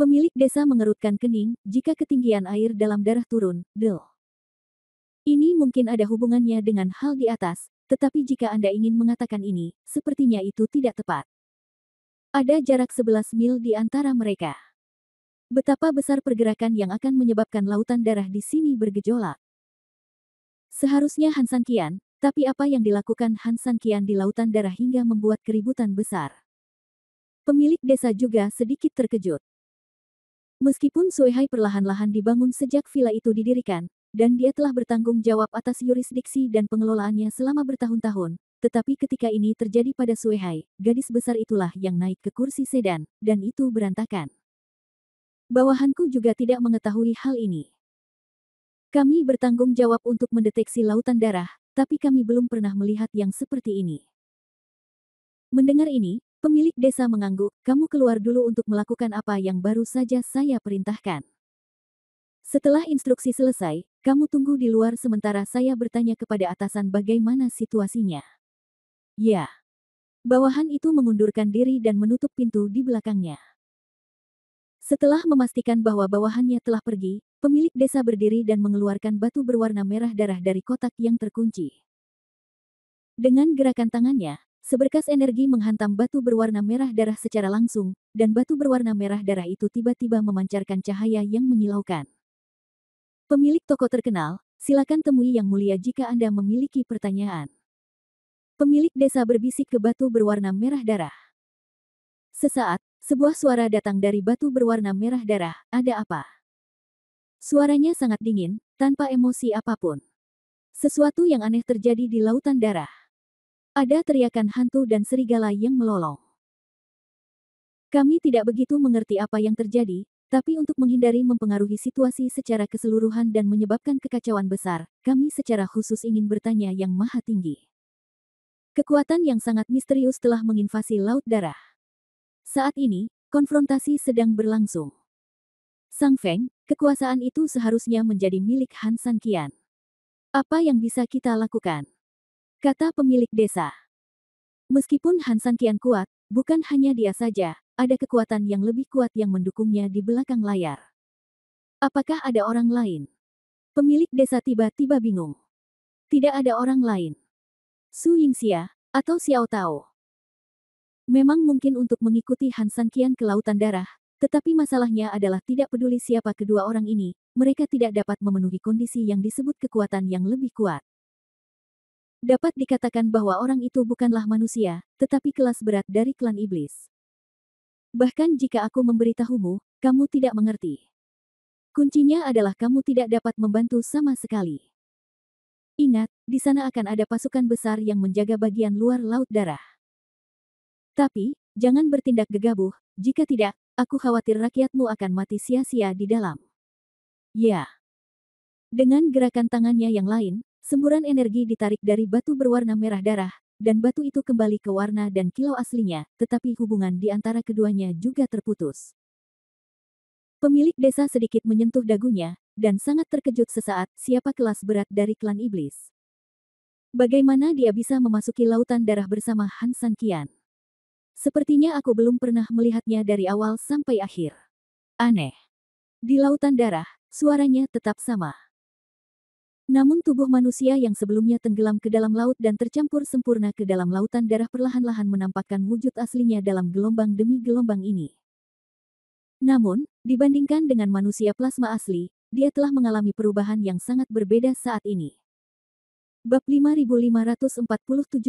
Pemilik desa mengerutkan kening, jika ketinggian air dalam darah turun, ini mungkin ada hubungannya dengan hal di atas, tetapi jika Anda ingin mengatakan ini, sepertinya itu tidak tepat. Ada jarak 11 mil di antara mereka. Betapa besar pergerakan yang akan menyebabkan lautan darah di sini bergejolak. Seharusnya Han Sanqian, tapi apa yang dilakukan Han Sanqian di lautan darah hingga membuat keributan besar. Pemilik desa juga sedikit terkejut. Meskipun Suehai perlahan-lahan dibangun sejak villa itu didirikan, dan dia telah bertanggung jawab atas yurisdiksi dan pengelolaannya selama bertahun-tahun, tetapi ketika ini terjadi pada Suehai, gadis besar itulah yang naik ke kursi sedan, dan itu berantakan. Bawahanku juga tidak mengetahui hal ini. Kami bertanggung jawab untuk mendeteksi lautan darah, tapi kami belum pernah melihat yang seperti ini. Mendengar ini, pemilik desa mengangguk, kamu keluar dulu untuk melakukan apa yang baru saja saya perintahkan. Setelah instruksi selesai, kamu tunggu di luar sementara saya bertanya kepada atasan bagaimana situasinya. Ya. Bawahan itu mengundurkan diri dan menutup pintu di belakangnya. Setelah memastikan bahwa bawahannya telah pergi, pemilik desa berdiri dan mengeluarkan batu berwarna merah darah dari kotak yang terkunci. Dengan gerakan tangannya, seberkas energi menghantam batu berwarna merah darah secara langsung, dan batu berwarna merah darah itu tiba-tiba memancarkan cahaya yang menyilaukan. Pemilik toko terkenal, silakan temui Yang Mulia jika Anda memiliki pertanyaan. Pemilik desa berbisik ke batu berwarna merah darah. Sesaat, sebuah suara datang dari batu berwarna merah darah, ada apa? Suaranya sangat dingin, tanpa emosi apapun. Sesuatu yang aneh terjadi di lautan darah. Ada teriakan hantu dan serigala yang melolong. Kami tidak begitu mengerti apa yang terjadi, tapi untuk menghindari mempengaruhi situasi secara keseluruhan dan menyebabkan kekacauan besar, kami secara khusus ingin bertanya Yang Maha Tinggi. Kekuatan yang sangat misterius telah menginvasi Laut Darah. Saat ini, konfrontasi sedang berlangsung. Sang Feng, kekuasaan itu seharusnya menjadi milik Han Sanqian. Apa yang bisa kita lakukan? Kata pemilik desa. Meskipun Han Sanqian kuat, bukan hanya dia saja, ada kekuatan yang lebih kuat yang mendukungnya di belakang layar. Apakah ada orang lain? Pemilik desa tiba-tiba bingung. Tidak ada orang lain. Su Yingxia, atau Xiao Tao. Memang mungkin untuk mengikuti Han Sanqian ke lautan darah, tetapi masalahnya adalah tidak peduli siapa kedua orang ini, mereka tidak dapat memenuhi kondisi yang disebut kekuatan yang lebih kuat. Dapat dikatakan bahwa orang itu bukanlah manusia, tetapi kelas berat dari klan iblis. Bahkan jika aku memberitahumu, kamu tidak mengerti. Kuncinya adalah kamu tidak dapat membantu sama sekali. Ingat, di sana akan ada pasukan besar yang menjaga bagian luar Laut Darah. Tapi, jangan bertindak gegabah, jika tidak, aku khawatir rakyatmu akan mati sia-sia di dalam. Ya. Dengan gerakan tangannya yang lain, semburan energi ditarik dari batu berwarna merah darah, dan batu itu kembali ke warna dan kilau aslinya, tetapi hubungan di antara keduanya juga terputus. Pemilik desa sedikit menyentuh dagunya, dan sangat terkejut sesaat, siapa kelas berat dari klan iblis. Bagaimana dia bisa memasuki lautan darah bersama Han San Qian? Sepertinya aku belum pernah melihatnya dari awal sampai akhir. Aneh. Di lautan darah, suaranya tetap sama. Namun tubuh manusia yang sebelumnya tenggelam ke dalam laut dan tercampur sempurna ke dalam lautan darah perlahan-lahan menampakkan wujud aslinya dalam gelombang demi gelombang ini. Namun, dibandingkan dengan manusia plasma asli, dia telah mengalami perubahan yang sangat berbeda saat ini. Bab 5547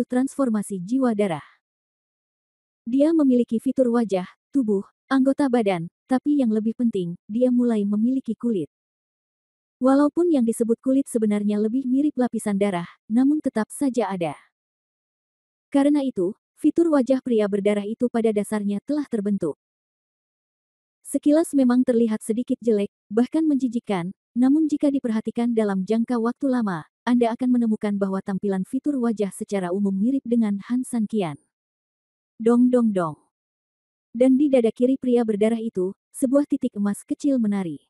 Transformasi Jiwa Darah. Dia memiliki fitur wajah, tubuh, anggota badan, tapi yang lebih penting, dia mulai memiliki kulit. Walaupun yang disebut kulit sebenarnya lebih mirip lapisan darah, namun tetap saja ada. Karena itu, fitur wajah pria berdarah itu pada dasarnya telah terbentuk. Sekilas memang terlihat sedikit jelek, bahkan menjijikkan, namun jika diperhatikan dalam jangka waktu lama, Anda akan menemukan bahwa tampilan fitur wajah secara umum mirip dengan Han San Qian. Dong dong dong. Dan di dada kiri pria berdarah itu, sebuah titik emas kecil menari.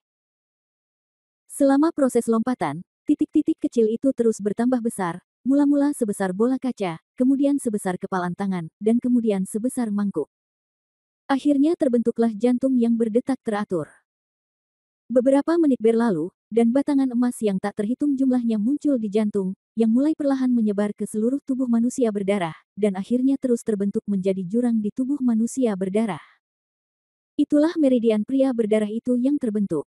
Selama proses lompatan, titik-titik kecil itu terus bertambah besar, mula-mula sebesar bola kaca, kemudian sebesar kepalan tangan, dan kemudian sebesar mangkuk. Akhirnya terbentuklah jantung yang berdetak teratur. Beberapa menit berlalu, dan batangan emas yang tak terhitung jumlahnya muncul di jantung, yang mulai perlahan menyebar ke seluruh tubuh manusia berdarah, dan akhirnya terus terbentuk menjadi jurang di tubuh manusia berdarah. Itulah meridian pria berdarah itu yang terbentuk.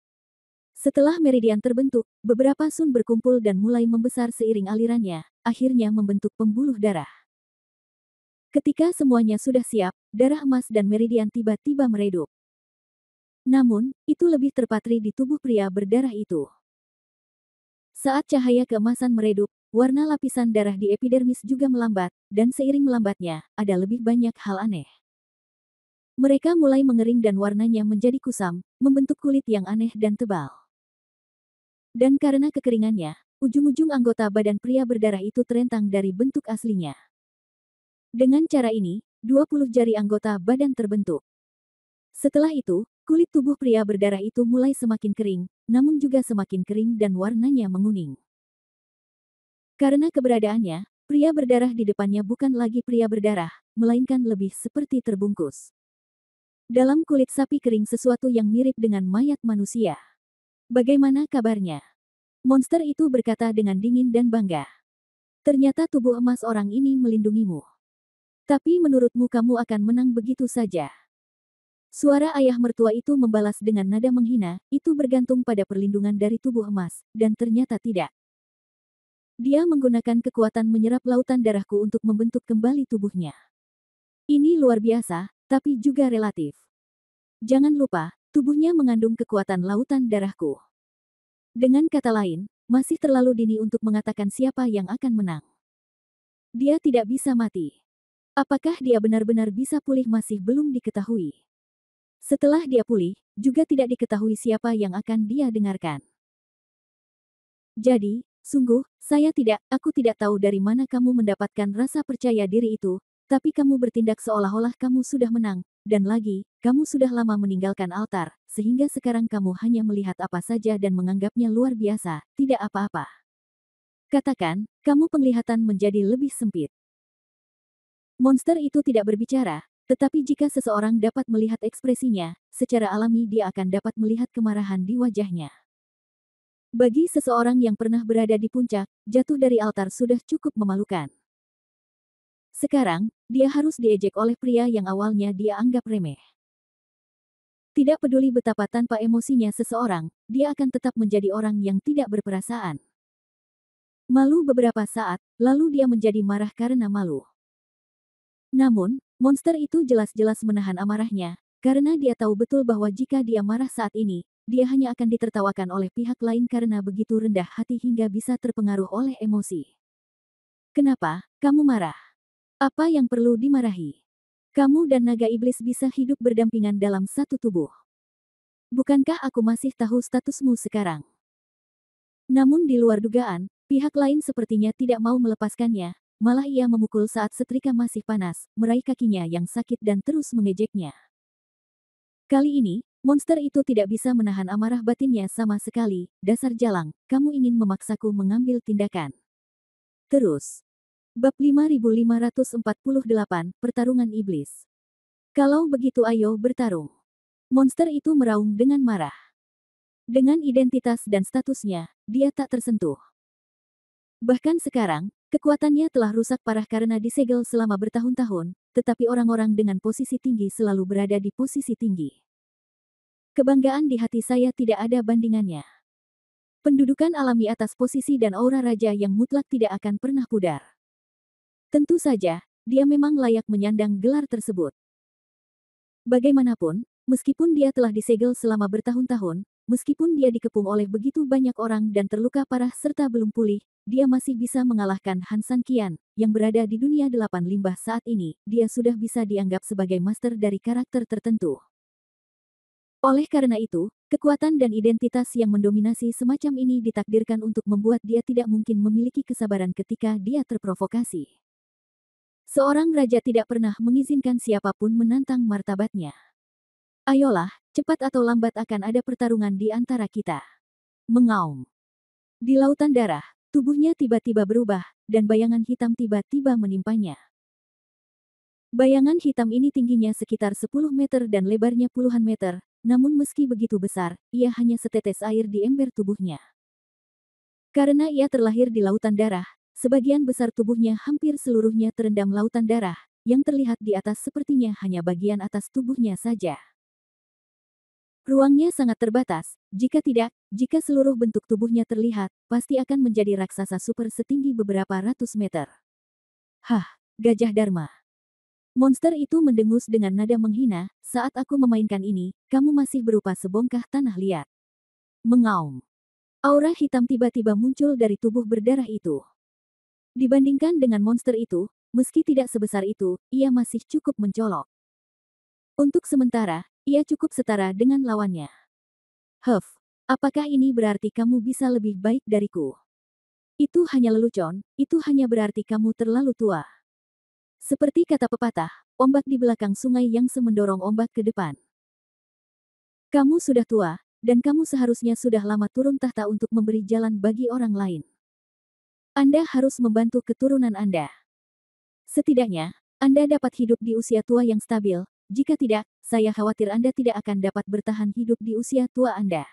Setelah meridian terbentuk, beberapa sun berkumpul dan mulai membesar seiring alirannya, akhirnya membentuk pembuluh darah. Ketika semuanya sudah siap, darah emas dan meridian tiba-tiba meredup. Namun, itu lebih terpatri di tubuh pria berdarah itu. Saat cahaya keemasan meredup, warna lapisan darah di epidermis juga melambat, dan seiring melambatnya, ada lebih banyak hal aneh. Mereka mulai mengering dan warnanya menjadi kusam, membentuk kulit yang aneh dan tebal. Dan karena kekeringannya, ujung-ujung anggota badan pria berdarah itu terentang dari bentuk aslinya. Dengan cara ini, 20 jari anggota badan terbentuk. Setelah itu, kulit tubuh pria berdarah itu mulai semakin kering, namun juga semakin kering dan warnanya menguning. Karena keberadaannya, pria berdarah di depannya bukan lagi pria berdarah, melainkan lebih seperti terbungkus. Dalam kulit sapi kering sesuatu yang mirip dengan mayat manusia. Bagaimana kabarnya? Monster itu berkata dengan dingin dan bangga. Ternyata tubuh emas orang ini melindungimu. Tapi menurutmu kamu akan menang begitu saja. Suara ayah mertua itu membalas dengan nada menghina, itu bergantung pada perlindungan dari tubuh emas, dan ternyata tidak. Dia menggunakan kekuatan menyerap lautan darahku untuk membentuk kembali tubuhnya. Ini luar biasa, tapi juga relatif. Jangan lupa, tubuhnya mengandung kekuatan lautan darahku. Dengan kata lain, masih terlalu dini untuk mengatakan siapa yang akan menang. Dia tidak bisa mati. Apakah dia benar-benar bisa pulih masih belum diketahui. Setelah dia pulih, juga tidak diketahui siapa yang akan dia dengarkan. Jadi, sungguh, aku tidak tahu dari mana kamu mendapatkan rasa percaya diri itu, tapi kamu bertindak seolah-olah kamu sudah menang, dan lagi, kamu sudah lama meninggalkan altar, sehingga sekarang kamu hanya melihat apa saja dan menganggapnya luar biasa, tidak apa-apa. Katakan, kamu penglihatan menjadi lebih sempit. Monster itu tidak berbicara, tetapi jika seseorang dapat melihat ekspresinya, secara alami dia akan dapat melihat kemarahan di wajahnya. Bagi seseorang yang pernah berada di puncak, jatuh dari altar sudah cukup memalukan. Sekarang, dia harus diejek oleh pria yang awalnya dia anggap remeh. Tidak peduli betapa tanpa emosinya seseorang, dia akan tetap menjadi orang yang tidak berperasaan. Malu beberapa saat, lalu dia menjadi marah karena malu. Namun, monster itu jelas-jelas menahan amarahnya, karena dia tahu betul bahwa jika dia marah saat ini, dia hanya akan ditertawakan oleh pihak lain karena begitu rendah hati hingga bisa terpengaruh oleh emosi. Kenapa kamu marah? Apa yang perlu dimarahi? Kamu dan naga iblis bisa hidup berdampingan dalam satu tubuh. Bukankah aku masih tahu statusmu sekarang? Namun di luar dugaan, pihak lain sepertinya tidak mau melepaskannya, malah ia memukul saat setrika masih panas, meraih kakinya yang sakit dan terus mengejeknya. Kali ini, monster itu tidak bisa menahan amarah batinnya sama sekali. Dasar jalang, kamu ingin memaksaku mengambil tindakan. Terus. Bab 5548, Pertarungan Iblis. Kalau begitu ayo bertarung. Monster itu meraung dengan marah. Dengan identitas dan statusnya, dia tak tersentuh. Bahkan sekarang, kekuatannya telah rusak parah karena disegel selama bertahun-tahun, tetapi orang-orang dengan posisi tinggi selalu berada di posisi tinggi. Kebanggaan di hati saya tidak ada bandingannya. Pendudukan alami atas posisi dan aura raja yang mutlak tidak akan pernah pudar. Tentu saja, dia memang layak menyandang gelar tersebut. Bagaimanapun, meskipun dia telah disegel selama bertahun-tahun, meskipun dia dikepung oleh begitu banyak orang dan terluka parah serta belum pulih, dia masih bisa mengalahkan Han San Qian, yang berada di dunia 8 limbah saat ini. Dia sudah bisa dianggap sebagai master dari karakter tertentu. Oleh karena itu, kekuatan dan identitas yang mendominasi semacam ini ditakdirkan untuk membuat dia tidak mungkin memiliki kesabaran ketika dia terprovokasi. Seorang raja tidak pernah mengizinkan siapapun menantang martabatnya. Ayolah, cepat atau lambat akan ada pertarungan di antara kita. Mengaum. Di lautan darah, tubuhnya tiba-tiba berubah, dan bayangan hitam tiba-tiba menimpanya. Bayangan hitam ini tingginya sekitar 10 meter dan lebarnya puluhan meter, namun meski begitu besar, ia hanya setetes air di ember tubuhnya. Karena ia terlahir di lautan darah, sebagian besar tubuhnya hampir seluruhnya terendam lautan darah, yang terlihat di atas sepertinya hanya bagian atas tubuhnya saja. Ruangnya sangat terbatas, jika seluruh bentuk tubuhnya terlihat, pasti akan menjadi raksasa super setinggi beberapa ratus meter. Hah, Gajah Dharma. Monster itu mendengus dengan nada menghina, saat aku memainkan ini, kamu masih berupa sebongkah tanah liat. Mengaum. Aura hitam tiba-tiba muncul dari tubuh berdarah itu. Dibandingkan dengan monster itu, meski tidak sebesar itu, ia masih cukup mencolok. Untuk sementara, ia cukup setara dengan lawannya. Huff, apakah ini berarti kamu bisa lebih baik dariku? Itu hanya lelucon, itu hanya berarti kamu terlalu tua. Seperti kata pepatah, ombak di belakang sungai yang mendorong ombak ke depan. Kamu sudah tua, dan kamu seharusnya sudah lama turun tahta untuk memberi jalan bagi orang lain. Anda harus membantu keturunan Anda. Setidaknya, Anda dapat hidup di usia tua yang stabil, jika tidak, saya khawatir Anda tidak akan dapat bertahan hidup di usia tua Anda.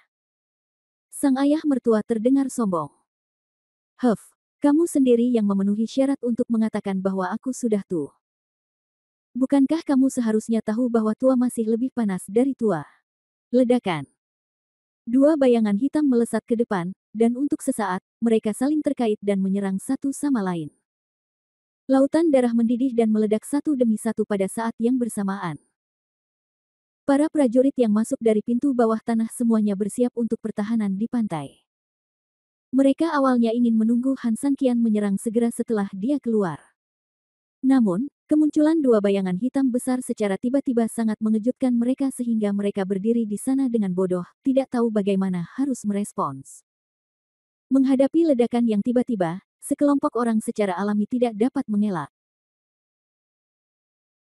Sang ayah mertua terdengar sombong. Huff. Kamu sendiri yang memenuhi syarat untuk mengatakan bahwa aku sudah tua. Bukankah kamu seharusnya tahu bahwa tua masih lebih panas dari tua? Ledakan. Dua bayangan hitam melesat ke depan, dan untuk sesaat, mereka saling terkait dan menyerang satu sama lain. Lautan darah mendidih dan meledak satu demi satu pada saat yang bersamaan. Para prajurit yang masuk dari pintu bawah tanah semuanya bersiap untuk pertahanan di pantai. Mereka awalnya ingin menunggu Han San Qian menyerang segera setelah dia keluar. Namun, kemunculan dua bayangan hitam besar secara tiba-tiba sangat mengejutkan mereka sehingga mereka berdiri di sana dengan bodoh, tidak tahu bagaimana harus merespons. Menghadapi ledakan yang tiba-tiba, sekelompok orang secara alami tidak dapat mengelak.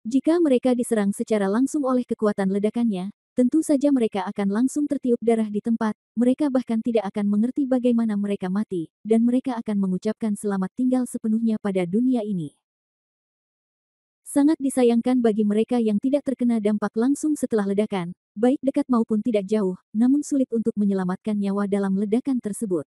Jika mereka diserang secara langsung oleh kekuatan ledakannya, tentu saja mereka akan langsung tertiup darah di tempat, mereka bahkan tidak akan mengerti bagaimana mereka mati, dan mereka akan mengucapkan selamat tinggal sepenuhnya pada dunia ini. Sangat disayangkan bagi mereka yang tidak terkena dampak langsung setelah ledakan, baik dekat maupun tidak jauh, namun sulit untuk menyelamatkan nyawa dalam ledakan tersebut.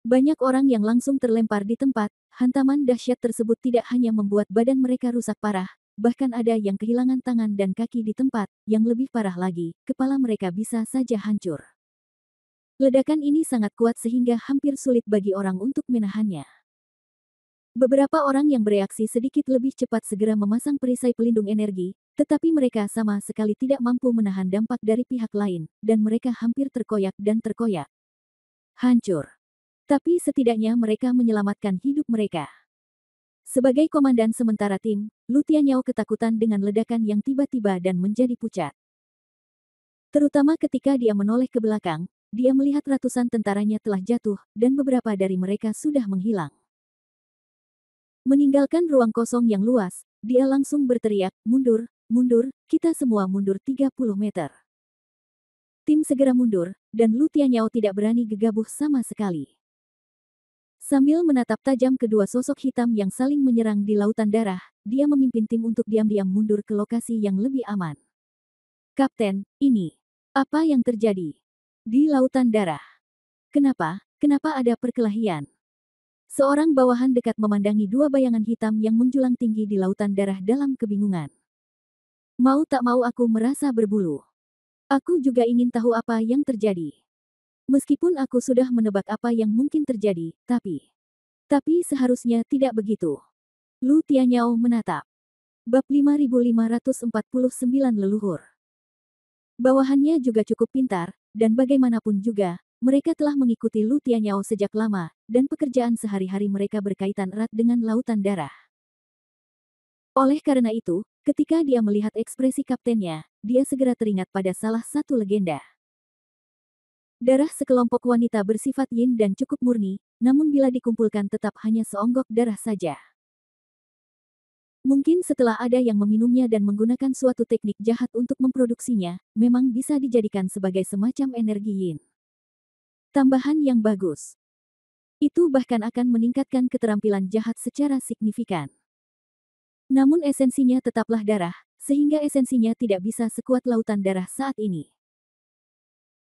Banyak orang yang langsung terlempar di tempat, hantaman dahsyat tersebut tidak hanya membuat badan mereka rusak parah, bahkan ada yang kehilangan tangan dan kaki di tempat, yang lebih parah lagi, kepala mereka bisa saja hancur. Ledakan ini sangat kuat sehingga hampir sulit bagi orang untuk menahannya. Beberapa orang yang bereaksi sedikit lebih cepat segera memasang perisai pelindung energi, tetapi mereka sama sekali tidak mampu menahan dampak dari pihak lain, dan mereka hampir terkoyak dan terkoyak. Hancur. Tapi setidaknya mereka menyelamatkan hidup mereka. Sebagai komandan sementara tim, Lu Tianyao ketakutan dengan ledakan yang tiba-tiba dan menjadi pucat. Terutama ketika dia menoleh ke belakang, dia melihat ratusan tentaranya telah jatuh, dan beberapa dari mereka sudah menghilang. Meninggalkan ruang kosong yang luas, dia langsung berteriak, "Mundur, mundur, kita semua mundur 30 meter." Tim segera mundur, dan Lu Tianyao tidak berani gegabah sama sekali. Sambil menatap tajam kedua sosok hitam yang saling menyerang di lautan darah, dia memimpin tim untuk diam-diam mundur ke lokasi yang lebih aman. "Kapten, ini apa yang terjadi di lautan darah? Kenapa ada perkelahian?" Seorang bawahan dekat memandangi dua bayangan hitam yang menjulang tinggi di lautan darah dalam kebingungan. Mau tak mau aku merasa berbulu. Aku juga ingin tahu apa yang terjadi. Meskipun aku sudah menebak apa yang mungkin terjadi, tapi seharusnya tidak begitu. Lu Tianyao menatap. Bab 5549 Leluhur. Bawahannya juga cukup pintar, dan bagaimanapun juga, mereka telah mengikuti Lu Tianyao sejak lama, dan pekerjaan sehari-hari mereka berkaitan erat dengan lautan darah. Oleh karena itu, ketika dia melihat ekspresi kaptennya, dia segera teringat pada salah satu legenda. Darah sekelompok wanita bersifat yin dan cukup murni, namun bila dikumpulkan tetap hanya seonggok darah saja. Mungkin setelah ada yang meminumnya dan menggunakan suatu teknik jahat untuk memproduksinya, memang bisa dijadikan sebagai semacam energi yin. Tambahan yang bagus. Itu bahkan akan meningkatkan keterampilan jahat secara signifikan. Namun esensinya tetaplah darah, sehingga esensinya tidak bisa sekuat lautan darah saat ini.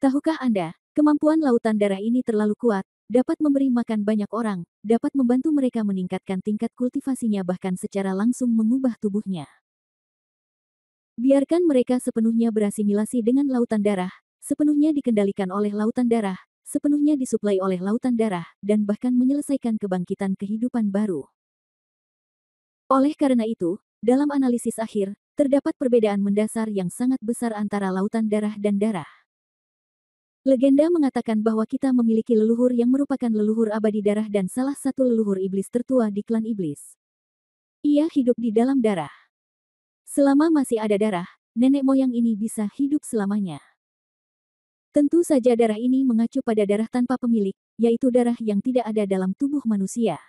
Tahukah Anda, kemampuan lautan darah ini terlalu kuat, dapat memberi makan banyak orang, dapat membantu mereka meningkatkan tingkat kultivasinya bahkan secara langsung mengubah tubuhnya. Biarkan mereka sepenuhnya berasimilasi dengan lautan darah, sepenuhnya dikendalikan oleh lautan darah, sepenuhnya disuplai oleh lautan darah, dan bahkan menyelesaikan kebangkitan kehidupan baru. Oleh karena itu, dalam analisis akhir, terdapat perbedaan mendasar yang sangat besar antara lautan darah dan darah. Legenda mengatakan bahwa kita memiliki leluhur yang merupakan leluhur abadi darah dan salah satu leluhur iblis tertua di klan iblis. Ia hidup di dalam darah. Selama masih ada darah, nenek moyang ini bisa hidup selamanya. Tentu saja darah ini mengacu pada darah tanpa pemilik, yaitu darah yang tidak ada dalam tubuh manusia.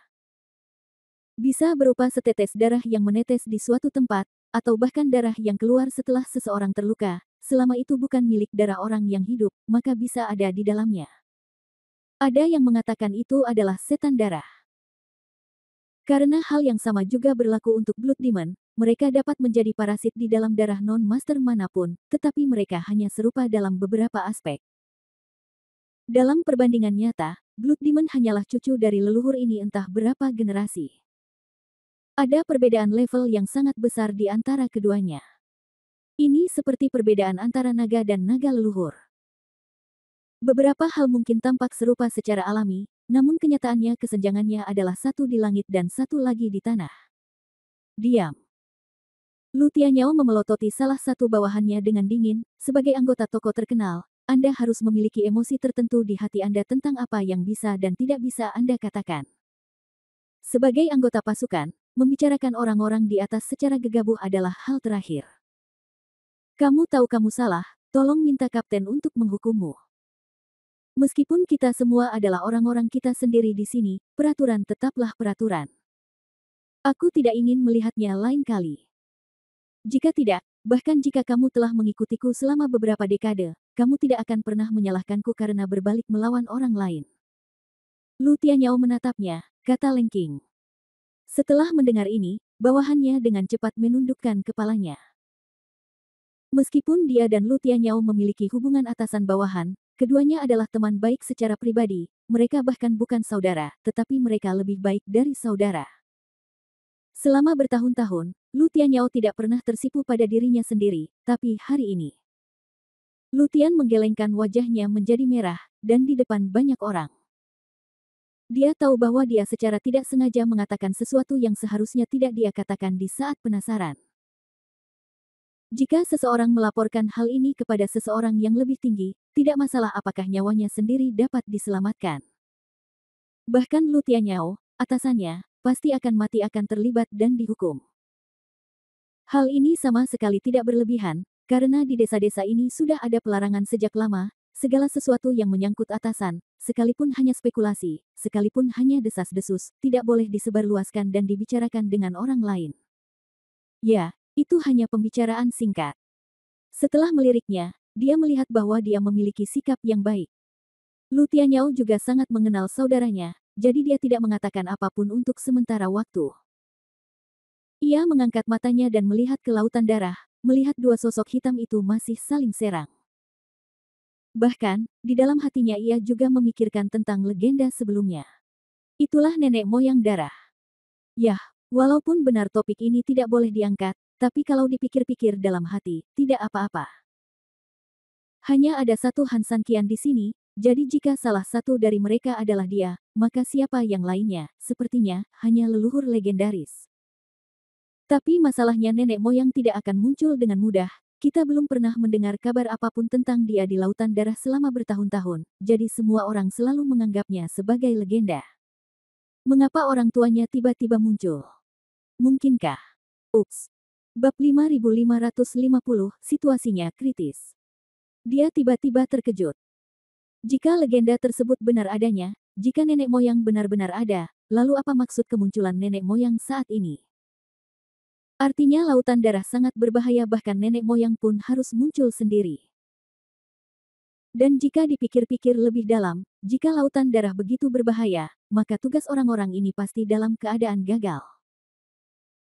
Bisa berupa setetes darah yang menetes di suatu tempat, atau bahkan darah yang keluar setelah seseorang terluka, selama itu bukan milik darah orang yang hidup, maka bisa ada di dalamnya. Ada yang mengatakan itu adalah setan darah. Karena hal yang sama juga berlaku untuk Blood Demon, mereka dapat menjadi parasit di dalam darah non-master manapun, tetapi mereka hanya serupa dalam beberapa aspek. Dalam perbandingan nyata, Blood Demon hanyalah cucu dari leluhur ini entah berapa generasi. Ada perbedaan level yang sangat besar di antara keduanya. Ini seperti perbedaan antara naga dan naga leluhur. Beberapa hal mungkin tampak serupa secara alami, namun kenyataannya kesenjangannya adalah satu di langit dan satu lagi di tanah. Diam. Lu Tianyao memelototi salah satu bawahannya dengan dingin, sebagai anggota toko terkenal, Anda harus memiliki emosi tertentu di hati Anda tentang apa yang bisa dan tidak bisa Anda katakan. Sebagai anggota pasukan, membicarakan orang-orang di atas secara gegabah adalah hal terakhir. Kamu tahu kamu salah, tolong minta kapten untuk menghukummu. Meskipun kita semua adalah orang-orang kita sendiri di sini, peraturan tetaplah peraturan. Aku tidak ingin melihatnya lain kali. Jika tidak, bahkan jika kamu telah mengikutiku selama beberapa dekade, kamu tidak akan pernah menyalahkanku karena berbalik melawan orang lain. Lu Tianyao menatapnya, kata Leng King. Setelah mendengar ini, bawahannya dengan cepat menundukkan kepalanya. Meskipun dia dan Lu Tianyao memiliki hubungan atasan bawahan, keduanya adalah teman baik secara pribadi, mereka bahkan bukan saudara, tetapi mereka lebih baik dari saudara. Selama bertahun-tahun, Lu Tianyao tidak pernah tersipu pada dirinya sendiri, tapi hari ini. Lu Tian menggelengkan wajahnya menjadi merah, dan di depan banyak orang. Dia tahu bahwa dia secara tidak sengaja mengatakan sesuatu yang seharusnya tidak dia katakan di saat penasaran. Jika seseorang melaporkan hal ini kepada seseorang yang lebih tinggi, tidak masalah apakah nyawanya sendiri dapat diselamatkan. Bahkan Lu Tianyao, atasannya, pasti akan mati akan terlibat dan dihukum. Hal ini sama sekali tidak berlebihan, karena di desa-desa ini sudah ada pelarangan sejak lama, segala sesuatu yang menyangkut atasan, sekalipun hanya spekulasi, sekalipun hanya desas-desus, tidak boleh disebarluaskan dan dibicarakan dengan orang lain. Ya, itu hanya pembicaraan singkat. Setelah meliriknya, dia melihat bahwa dia memiliki sikap yang baik. Lu Tianyao juga sangat mengenal saudaranya, jadi dia tidak mengatakan apapun untuk sementara waktu. Ia mengangkat matanya dan melihat ke lautan darah, melihat dua sosok hitam itu masih saling serang. Bahkan, di dalam hatinya ia juga memikirkan tentang legenda sebelumnya. Itulah nenek moyang darah. Yah, walaupun benar topik ini tidak boleh diangkat, tapi kalau dipikir-pikir dalam hati, tidak apa-apa. Hanya ada satu Han San Qian di sini, jadi jika salah satu dari mereka adalah dia, maka siapa yang lainnya, sepertinya, hanya leluhur legendaris. Tapi masalahnya nenek moyang tidak akan muncul dengan mudah, kita belum pernah mendengar kabar apapun tentang dia di lautan darah selama bertahun-tahun, jadi semua orang selalu menganggapnya sebagai legenda. Mengapa orang tuanya tiba-tiba muncul? Mungkinkah? Ups. Bab 5550, situasinya kritis. Dia tiba-tiba terkejut. Jika legenda tersebut benar adanya, jika nenek moyang benar-benar ada, lalu apa maksud kemunculan nenek moyang saat ini? Artinya lautan darah sangat berbahaya bahkan nenek moyang pun harus muncul sendiri. Dan jika dipikir-pikir lebih dalam, jika lautan darah begitu berbahaya, maka tugas orang-orang ini pasti dalam keadaan gagal.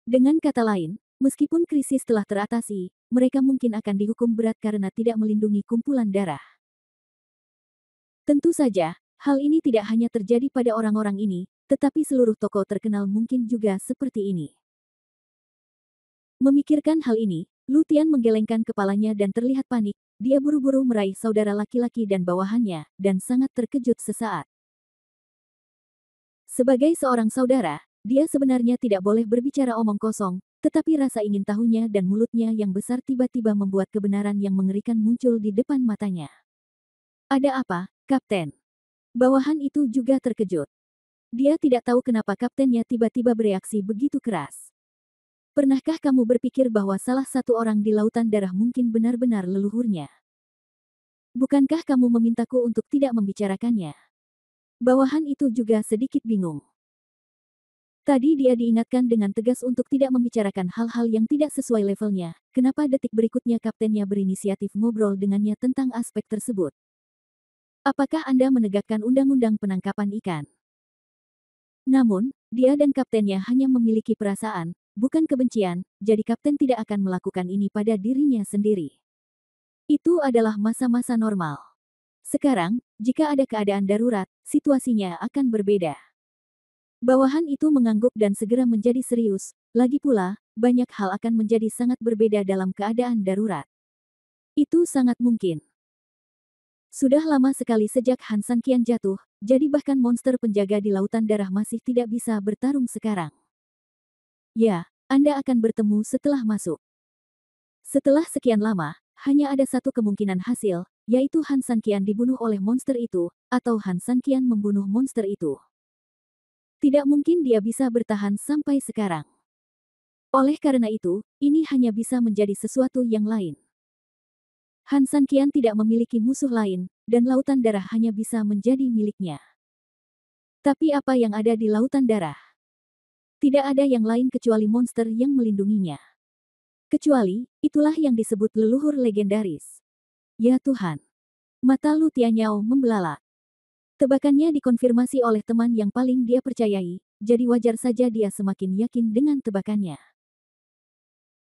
Dengan kata lain, meskipun krisis telah teratasi, mereka mungkin akan dihukum berat karena tidak melindungi kumpulan darah. Tentu saja, hal ini tidak hanya terjadi pada orang-orang ini, tetapi seluruh tokoh terkenal mungkin juga seperti ini. Memikirkan hal ini, Lu Tian menggelengkan kepalanya dan terlihat panik, dia buru-buru meraih saudara laki-laki dan bawahannya, dan sangat terkejut sesaat. Sebagai seorang saudara, dia sebenarnya tidak boleh berbicara omong kosong, tetapi rasa ingin tahunya dan mulutnya yang besar tiba-tiba membuat kebenaran yang mengerikan muncul di depan matanya. Ada apa, Kapten? Bawahan itu juga terkejut. Dia tidak tahu kenapa kaptennya tiba-tiba bereaksi begitu keras. Pernahkah kamu berpikir bahwa salah satu orang di lautan darah mungkin benar-benar leluhurnya? Bukankah kamu memintaku untuk tidak membicarakannya? Bawahan itu juga sedikit bingung. Tadi dia diingatkan dengan tegas untuk tidak membicarakan hal-hal yang tidak sesuai levelnya. Kenapa detik berikutnya kaptennya berinisiatif ngobrol dengannya tentang aspek tersebut? Apakah Anda menegakkan undang-undang penangkapan ikan? Namun, dia dan kaptennya hanya memiliki perasaan, bukan kebencian, jadi kapten tidak akan melakukan ini pada dirinya sendiri. Itu adalah masa-masa normal. Sekarang, jika ada keadaan darurat, situasinya akan berbeda. Bawahan itu mengangguk dan segera menjadi serius, lagi pula, banyak hal akan menjadi sangat berbeda dalam keadaan darurat. Itu sangat mungkin. Sudah lama sekali sejak Han San Qian jatuh, jadi bahkan monster penjaga di lautan darah masih tidak bisa bertarung sekarang. Ya, Anda akan bertemu setelah masuk. Setelah sekian lama, hanya ada satu kemungkinan hasil, yaitu Han San Qian dibunuh oleh monster itu, atau Han San Qian membunuh monster itu. Tidak mungkin dia bisa bertahan sampai sekarang. Oleh karena itu, ini hanya bisa menjadi sesuatu yang lain. Han San Qian tidak memiliki musuh lain, dan lautan darah hanya bisa menjadi miliknya. Tapi apa yang ada di lautan darah? Tidak ada yang lain kecuali monster yang melindunginya. Kecuali, itulah yang disebut leluhur legendaris. Ya Tuhan! Mata Lu Tianyao membelalak. Tebakannya dikonfirmasi oleh teman yang paling dia percayai, jadi wajar saja dia semakin yakin dengan tebakannya.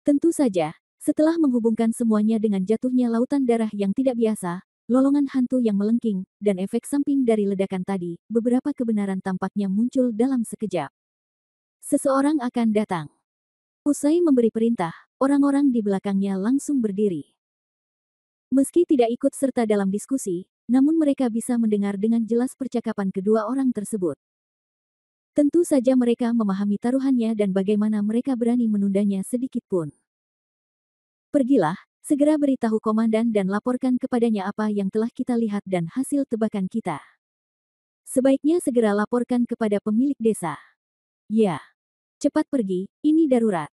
Tentu saja, setelah menghubungkan semuanya dengan jatuhnya lautan darah yang tidak biasa, lolongan hantu yang melengking, dan efek samping dari ledakan tadi, beberapa kebenaran tampaknya muncul dalam sekejap. Seseorang akan datang. Usai memberi perintah, orang-orang di belakangnya langsung berdiri. Meski tidak ikut serta dalam diskusi, namun mereka bisa mendengar dengan jelas percakapan kedua orang tersebut. Tentu saja mereka memahami taruhannya dan bagaimana mereka berani menundanya sedikit pun. Pergilah, segera beritahu komandan dan laporkan kepadanya apa yang telah kita lihat dan hasil tebakan kita. Sebaiknya segera laporkan kepada pemilik desa. Ya, cepat pergi, ini darurat.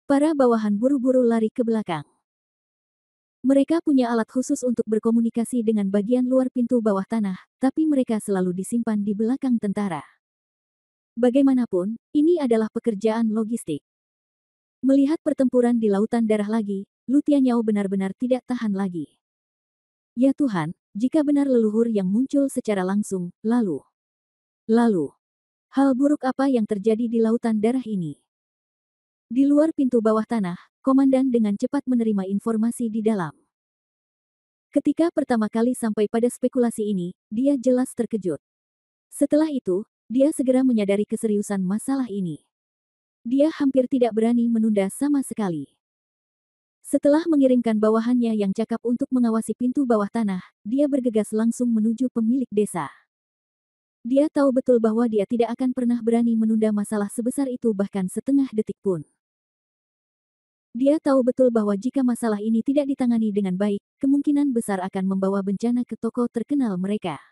Para bawahan buru-buru lari ke belakang. Mereka punya alat khusus untuk berkomunikasi dengan bagian luar pintu bawah tanah, tapi mereka selalu disimpan di belakang tentara. Bagaimanapun, ini adalah pekerjaan logistik. Melihat pertempuran di lautan darah lagi, Lu Tianyao benar-benar tidak tahan lagi. Ya Tuhan, jika benar leluhur yang muncul secara langsung, lalu, hal buruk apa yang terjadi di lautan darah ini? Di luar pintu bawah tanah, komandan dengan cepat menerima informasi di dalam. Ketika pertama kali sampai pada spekulasi ini, dia jelas terkejut. Setelah itu, dia segera menyadari keseriusan masalah ini. Dia hampir tidak berani menunda sama sekali. Setelah mengirimkan bawahannya yang cakap untuk mengawasi pintu bawah tanah, dia bergegas langsung menuju pemilik desa. Dia tahu betul bahwa dia tidak akan pernah berani menunda masalah sebesar itu bahkan setengah detik pun. Dia tahu betul bahwa jika masalah ini tidak ditangani dengan baik, kemungkinan besar akan membawa bencana ke toko terkenal mereka.